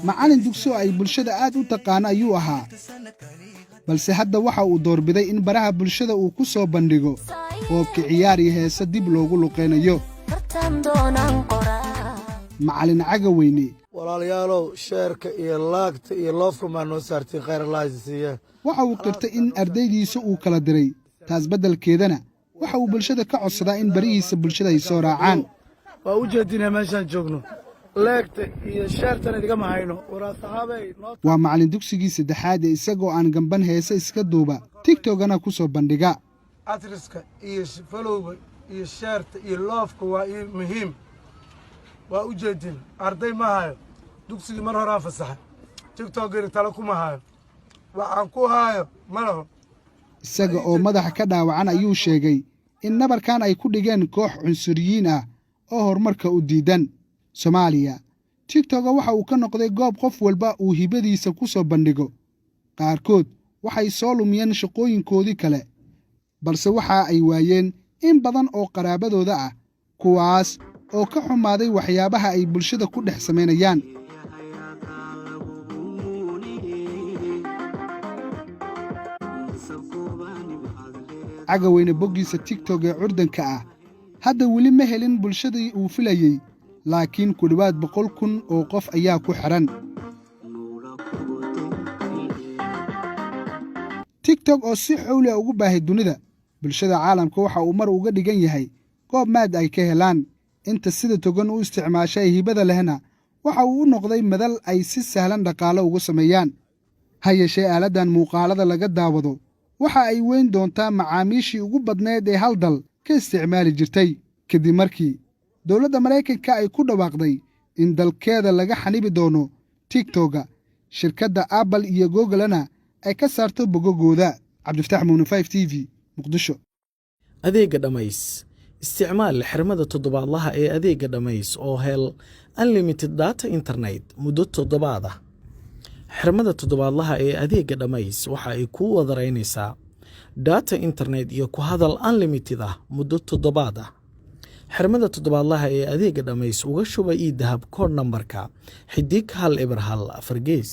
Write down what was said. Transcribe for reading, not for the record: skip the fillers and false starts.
macallin dugsi oo ay bulshada aad u taqaan ayuu ahaa balse hadda waxa uu doorbiday in baraha bulshada uu ku soo bandhigo qoobka ciyaar iyo heese dib loogu luqeynayo macallin Cagaweyne walaalayaalow sheerka iyo laagta iyo loofka ma noo saartay khayr Allah siiya waxa uu qirtay in ardaydiisa uu kala diray taas beddelkeedana waxa uu bulshada ka codsadaa in barihiisa bulshada ay soo raacaan waa u jeedinaa meeshaan joogno laagta iyo sheertana idiga mahayno waraa saxaabay waa macallin dugsigii saddexaad ee isagoo aan gamban heese iska duuba TikTokana ku soo bandhiga atriska iyo followga iyo sheerta iyo loofka waa muhiim waa u jeedin arday ma hayo dugsigii mar hore aan fasaxay TikTokina tala kuma hayo waxaan ku hayo malaho isaga oo madaxa ka dhaawacan ayuu sheegay in nabarkan ay ku dhigeen koox cunsuriyiin ah oo horumarka u diidan Soomaaliya TikTok waxa uu ka noqday goob qof walba uu hibadiisa ku soo bandhigo qaarkood waxay soo lumiyeen shaqooyinkoodii kale balse waxa ay waayeen in badan oo qaraabadooda ah kuwaas oo ka xumaaday waxyaabaha ay bulshada ku dhex sameynayaan Cagaweyne boggiisa TikTok ee curdanka ah hadda weli ma helin bulshadii uu filayay laakiin ku dhawaad 100,000 oo qof ayaa ku xiran TikTok oo si xawli ah ugu baahay dunida bulshada caalamka waxa uu mar uga dhigan yahay goob maad ay ka helaan inta sida togan u isticmaashay hibada lehna waxa uu u noqday madal ay si sahlan dhaqaale uga sameeyaan hay'ashee aaladan muuqaalada laga daawado waxa ay weyn doontaa macaamiishii ugu badneed ee hal dal ka isticmaali jirtay kadib markii dawladda Mareykanka ay ku dhawaaqday in dalkeeda laga xanibi doono TikTok shirkadda Apple iyo Google-na ay ka saarto bogogooda Cabdifataax Muumin 5 TV Muqdisho adeega dhamays isticmaal xirmada toddobaadlaha ee adeega dhamays oo hel unlimited data internet muddo toddobaad ah xirmada toddobaadlaha ee adeega dhamays waxa ay ku wadareynaysaa data internet iyo ku hadal unlimited ah muddo toddobaad ah xirmada toddobaadlaha ee adeega dhamays uga shuba ii dahab kood nambarka xidig 1 eber 1 4 gees